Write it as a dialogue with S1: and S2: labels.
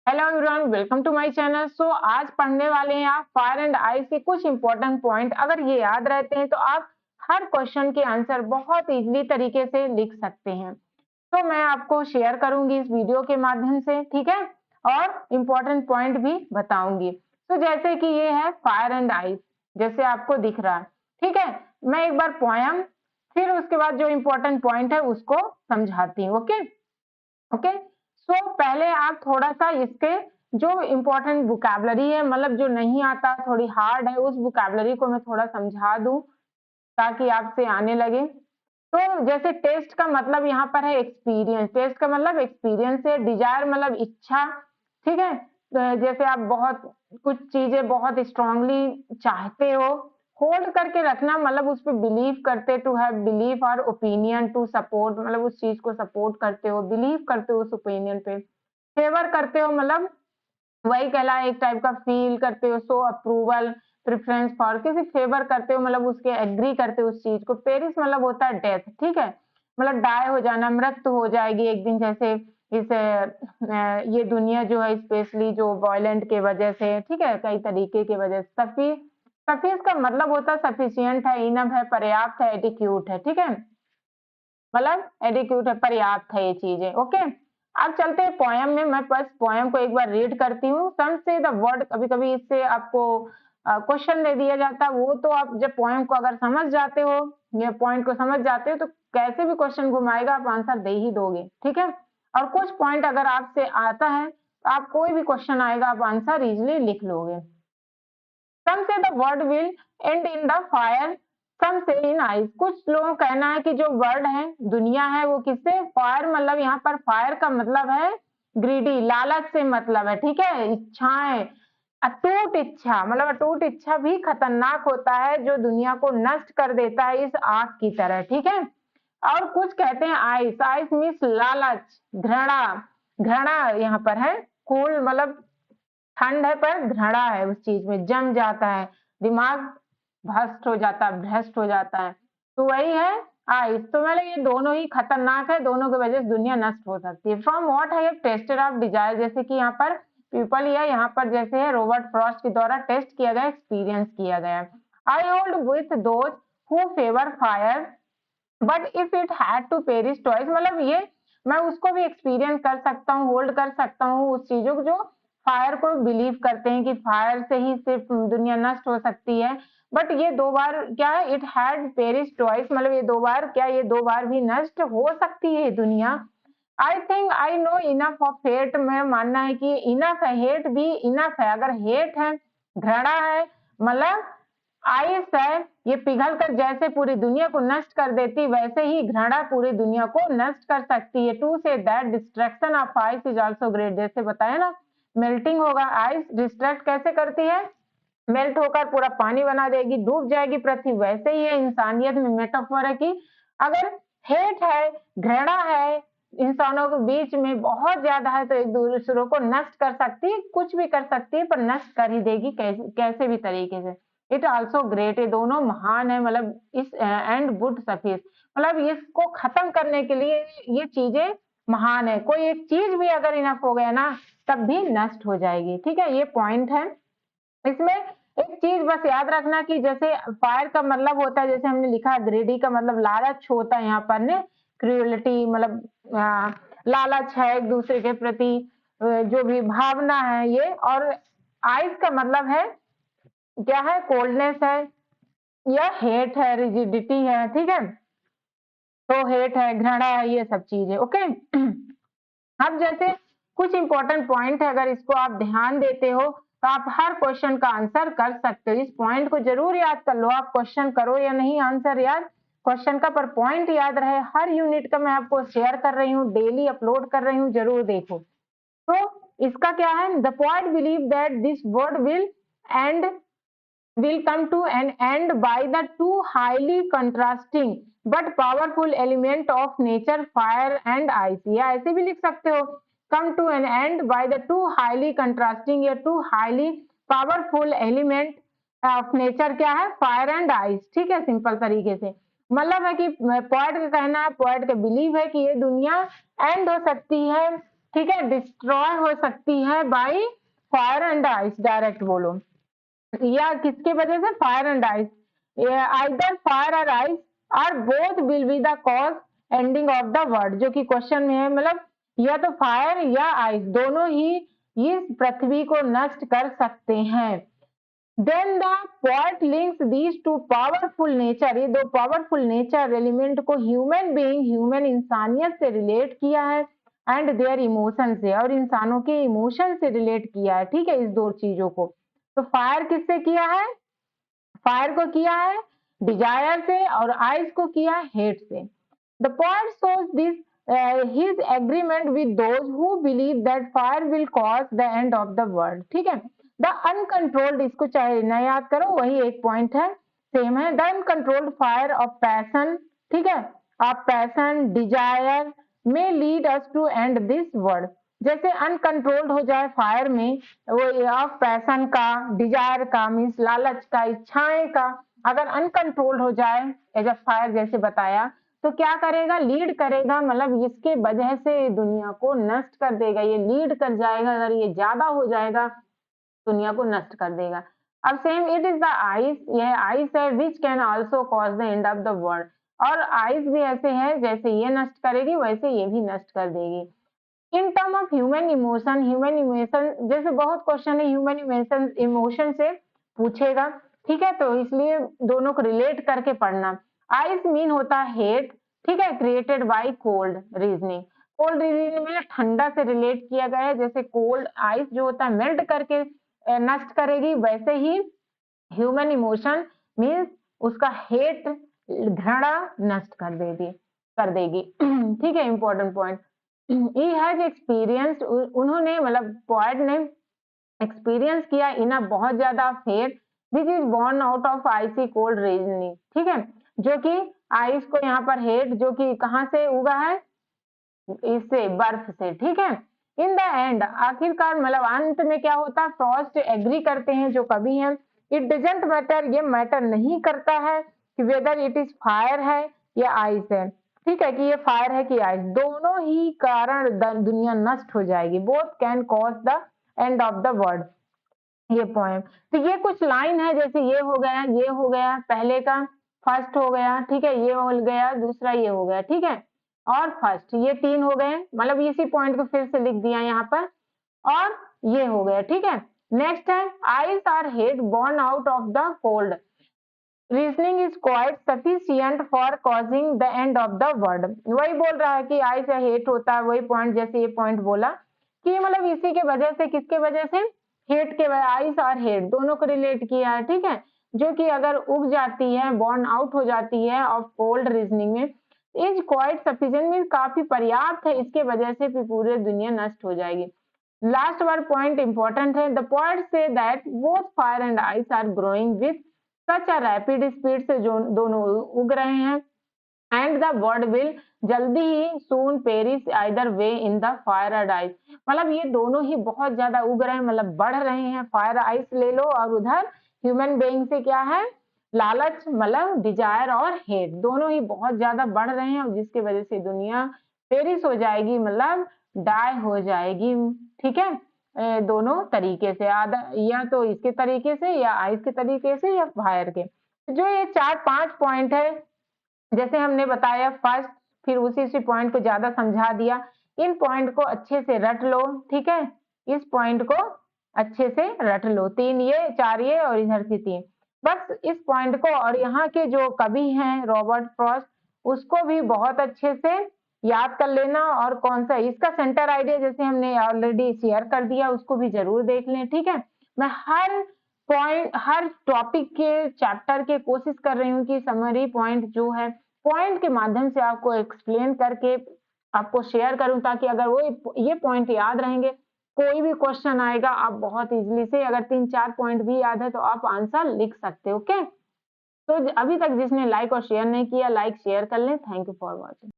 S1: Hello everyone, welcome to my channel. So आज पढ़ने वाले हैं आप फायर एंड आइस के कुछ इंपॉर्टेंट पॉइंट। अगर ये याद रहते हैं तो आप हर क्वेश्चन के आंसर बहुत इजीली तरीके से लिख सकते हैं। तो मैं आपको शेयर करूंगी इस वीडियो के माध्यम से, ठीक है, और इम्पोर्टेंट पॉइंट भी बताऊंगी। तो जैसे कि ये है फायर एंड आइस, जैसे आपको दिख रहा है, ठीक है। मैं एक बार पोयम, फिर उसके बाद जो इम्पोर्टेंट पॉइंट है उसको समझाती हूँ। Okay okay. सो पहले आप थोड़ा सा इसके जो इम्पोर्टेंट वोकैबुलरी है, मतलब जो नहीं आता, थोड़ी हार्ड है, उस वोकैबुलरी को मैं थोड़ा समझा दूं ताकि आपसे आने लगे। तो जैसे टेस्ट का मतलब यहाँ पर है एक्सपीरियंस। टेस्ट का मतलब एक्सपीरियंस है। डिजायर मतलब इच्छा, ठीक है। जैसे आप बहुत कुछ चीजें बहुत स्ट्रांगली चाहते हो। होल्ड करके रखना मतलब उस पर बिलीव करते, टू हैव बिलीव और ओपिनियन टू सपोर्ट, मतलब उस चीज को सपोर्ट करते हो, बिलीव करते हो उस ओपिनियन पे। फेवर करते हो मतलब वही कहला एक टाइप का फील करते हो, सो अप्रूवल, प्रेफरेंस फॉर, किसी फेवर करते हो मतलब उसके एग्री करते हो उस चीज को। पेरिस मतलब होता है डेथ, ठीक है, मतलब डाई हो जाना, मृत्यु हो जाएगी एक दिन। जैसे इस ये दुनिया जो है स्पेशली जो वायलेंट के वजह से, ठीक है, कई तरीके की वजह से। सफीस का मतलब होता है सफिशियंट है, इनफ है, पर्याप्त है, एडिक्यूट है, ठीक है, मतलब एडिक्यूट है, पर्याप्त है ये चीजें। ओके, अब चलते हैं पोयम में। मैं बस पोयम को एक बार रीड करती हूँ। सम से द वर्ड, कभी कभी इससे आपको क्वेश्चन दे दिया जाता है, वो तो आप जब पोयम को अगर समझ जाते हो या पॉइंट को समझ जाते हो तो कैसे भी क्वेश्चन घुमाएगा आप आंसर दे ही दोगे, ठीक है। और कुछ पॉइंट अगर आपसे आता है तो आप कोई भी क्वेश्चन आएगा आप आंसर इजिली लिख लोगे। Some say the world will end in the fire, some say in ice. कुछ लोगों का कहना है कि जो वर्ड है, दुनिया है, वो किससे, फायर, मतलब यहाँ पर फायर का मतलब है ग्रीडी, लालच से मतलब है, ठीक है, इच्छाएं, अटूट इच्छा, मतलब अटूट इच्छा भी खतरनाक होता है जो दुनिया को नष्ट कर देता है इस आग की तरह, ठीक है। और कुछ कहते हैं आइस, आइस मीन्स लालच, घृणा, घृणा यहाँ पर है, कूल मतलब ठंड है पर घृणा है उस चीज में, जम जाता है, दिमाग भ्रष्ट हो जाता है। तो वही है आइस। तो मतलब ये दोनों ही खतरनाक है, दोनों की वजह से दुनिया नष्ट हो सकती है। फ्रॉम व्हाट है टेस्टेड ऑफ डिजायर, जैसे कि यहाँ पर पीपल या यहाँ पर जैसे है रॉबर्ट फ्रॉस्ट के द्वारा टेस्ट किया गया, एक्सपीरियंस किया गया। I hold with those who favour fire but if it had to perish twice, मतलब ये मैं उसको भी एक्सपीरियंस कर सकता हूँ, होल्ड कर सकता हूँ उस चीजों को जो फायर को बिलीव करते हैं कि फायर से ही सिर्फ दुनिया नष्ट हो सकती है। बट ये दो बार क्या है, इट हैड पेरिश ट्वाइस, मतलब ये दो बार क्या, ये दो बार भी नष्ट हो सकती है दुनिया। I think I know enough of hate, मैं मानना है कि इनफ है, हेट भी इनफ है। अगर हेट है, घृणा है, मतलब आइस है, ये पिघल कर जैसे पूरी दुनिया को नष्ट कर देती, वैसे ही घृणा पूरी दुनिया को नष्ट कर सकती है। To say that destruction of ice is also great, जैसे बताया ना, मेल्टिंग होगा आइस, डिस्ट्रैक्ट कैसे करती है, मेल्ट होकर पूरा पानी बना देगी, डूब जाएगी पृथ्वी। वैसे ही है इंसानियत में मेटाफोर है कि अगर हेट है, घृणा है, इंसानों के बीच में बहुत ज्यादा है तो एक दूसरों को नष्ट कर सकती है, कुछ भी कर सकती है पर नष्ट कर ही देगी, कैसे भी तरीके से। इट आल्सो ग्रेट, ये दोनों महान है, मतलब इस एंड वुड सफिस, मतलब इसको खत्म करने के लिए ये चीजें महान है। कोई एक चीज भी अगर इनफ हो गया ना तब भी नष्ट हो जाएगी, ठीक है, ये पॉइंट है। इसमें एक चीज बस याद रखना कि जैसे फायर का मतलब होता है, जैसे हमने लिखा ग्रेडी का मतलब लालच होता है यहाँ पर ने, क्रूरलिटी मतलब लालच है एक दूसरे के प्रति, जो भी भावना है ये। और आइस का मतलब है क्या है, कोल्डनेस है या हेट है, रिजिडिटी है, ठीक है। तो हेट है, घृणा है, ये सब चीजें। ओके अब जैसे कुछ इंपॉर्टेंट पॉइंट है, अगर इसको आप ध्यान देते हो तो आप हर क्वेश्चन का आंसर कर सकते हो। इस पॉइंट को जरूर याद कर लो, आप क्वेश्चन करो या नहीं आंसर याद क्वेश्चन का, पर पॉइंट याद रहे। हर यूनिट का मैं आपको शेयर कर रही हूँ, डेली अपलोड कर रही हूँ, जरूर देखो। तो इसका क्या है, the point believe that this word and will come to an end by the two highly contrasting but powerful element of nature, fire and ice, या ऐसे भी लिख सकते हो, come to an end by the two highly contrasting या two highly powerful element of nature, क्या है, fire and ice, ठीक है, सिंपल तरीके से मतलब है कि पोएट का कहना है, पोएट का बिलीव है कि ये दुनिया एंड हो सकती है ठीक है, डिस्ट्रॉय हो सकती है by fire and ice, direct बोलो, या किसके वजह से, fire and ice, either fire और ice or both will be the cause ending of the world, जो कि क्वेश्चन में है, मतलब या तो फायर या आइस दोनों ही इस पृथ्वी को नष्ट कर सकते हैं। Then the poet links these two powerful nature, ये दो पावरफुल नेचर एलिमेंट को ह्यूमन बीइंग, ह्यूमन इंसानियत से रिलेट किया है, एंड देयर इमोशन से, और इंसानों के इमोशन से रिलेट किया है, ठीक है, इस दो चीजों को। तो फायर किससे किया है, फायर को किया है डिजायर से, और आइस को किया है हेट से। The poet shows this his agreement with those who believe that fire will cause the end of the world, ठीक है। द अनकंट्रोल्ड, इसको चाहे न याद करो, वही एक पॉइंट है, सेम है। The uncontrolled fire of passion, ठीक है, ऑफ पैशन डिजायर में lead us to end this world, जैसे अनकंट्रोल्ड हो जाए फायर में, वो ऑफ पैशन का, डिजायर का मीन्स लालच का, इच्छाएं का, अगर अनकंट्रोल्ड हो जाए एज अ फायर जैसे बताया, तो क्या करेगा, लीड करेगा, मतलब इसके वजह से दुनिया को नष्ट कर देगा, ये लीड कर जाएगा, अगर ये ज्यादा हो जाएगा दुनिया को नष्ट कर देगा। अब same it is the ice, यह आइस है which can also cause the end of the world, और आइस भी ऐसे है जैसे ये नष्ट करेगी वैसे ये भी नष्ट कर देगी। In term of human emotion, human emotion जैसे बहुत क्वेश्चन है ह्यूमन इमोशन, इमोशन से पूछेगा, ठीक है, तो इसलिए दोनों को रिलेट करके पढ़ना। आइस मीन होता है हेट, ठीक है, created by cold reasoning, cold reasoning में ठंडा से रिलेट किया गया है, जैसे कोल्ड आइस जो होता है मेल्ट करके नष्ट करेगी, वैसे ही ह्यूमन इमोशन मीन्स उसका हेट, घृणा नष्ट कर देगी ठीक है, important point. He has experience, उन्होंने मतलब पोएट ने एक्सपीरियंस किया इन अ बहुत ज्यादा fate which is born out of icy cold reasoning, ठीक है, जो कि आइस को यहाँ पर हेट जो कि कहाँ से उगा है, इससे बर्फ से, ठीक है। इन द एंड, आखिरकार मतलब अंत में क्या होता है, फ्रॉस्ट एग्री करते हैं जो कवि हैं, इट डजंट मैटर, ये मैटर नहीं करता है कि वेदर इट इज फायर है या आइस है, ठीक है, कि ये फायर है कि आइस, दोनों ही कारण दुनिया नष्ट हो जाएगी, both can cause the end of the world, ये पोएम। तो ये कुछ लाइन है, जैसे ये हो गया, ये हो गया, पहले का फर्स्ट हो गया, ठीक है, ये हो गया, दूसरा ये हो गया, ठीक है, और फर्स्ट, ये तीन हो गए, मतलब इसी पॉइंट को फिर से लिख दिया यहाँ पर, और ये हो गया, ठीक है। नेक्स्ट है ice are hate born out of the cold, reasoning is quite sufficient for causing the end of the world, वही बोल रहा है कि आइस या हेट होता है, वही पॉइंट जैसे ये पॉइंट बोला कि मतलब इसी के वजह से, किसके वजह से, हेट के वजह, आइस और हेट दोनों को रिलेट किया है, ठीक है, जो कि अगर उग जाती है, बॉर्न आउट हो जाती है ऑफ कोल्ड रीजनिंग में, इज क्वाइट सफिशिएंट मीन काफी पर्याप्त है, इसके वजह से भी पूरी दुनिया नष्ट हो जाएगी। लास्ट वाला पॉइंट इंपॉर्टेंट है, the poet says that both fire and ice are growing with such a rapid speed से जो दोनों उग रहे हैं, एंड द वर्ल्ड विल जल्दी ही soon perish either way in the fire and ice, मतलब ये दोनों ही बहुत ज्यादा उग रहे हैं, मतलब बढ़ रहे हैं, फायर आइस ले लो, और उधर ह्यूमन बीइंग से क्या है, लालच मतलब डिजायर और हेट दोनों ही बहुत ज्यादा बढ़ रहे हैं, जिसकी वजह से दुनिया पेरिस हो जाएगी, मतलब डाई हो जाएगी, ठीक है, दोनों तरीके से, आधा या तो इसके तरीके से, या आइस के तरीके से, या फायर के। जो ये चार पांच पॉइंट है, जैसे हमने बताया फर्स्ट, फिर उसी पॉइंट को ज्यादा समझा दिया, इन पॉइंट को अच्छे से रट लो, ठीक है, इस पॉइंट को अच्छे से रट लो, तीन ये, चार ये, और इधर से तीन, बस इस पॉइंट को, और यहाँ के जो कवि हैं रॉबर्ट फ्रॉस्ट, उसको भी बहुत अच्छे से याद कर लेना, और कौन सा इसका सेंटर आइडिया जैसे हमने ऑलरेडी शेयर कर दिया, उसको भी जरूर देख लें, ठीक है। मैं हर पॉइंट, हर टॉपिक के चैप्टर के कोशिश कर रही हूँ कि समरी पॉइंट जो है, पॉइंट के माध्यम से आपको एक्सप्लेन करके आपको शेयर करूं, ताकि अगर वो ये पॉइंट याद रहेंगे, कोई भी क्वेश्चन आएगा आप बहुत इजीली से, अगर तीन चार पॉइंट भी याद है तो आप आंसर लिख सकते हो, ओके। तो अभी तक जिसने लाइक और शेयर नहीं किया, लाइक शेयर कर लें। Thank you for watching.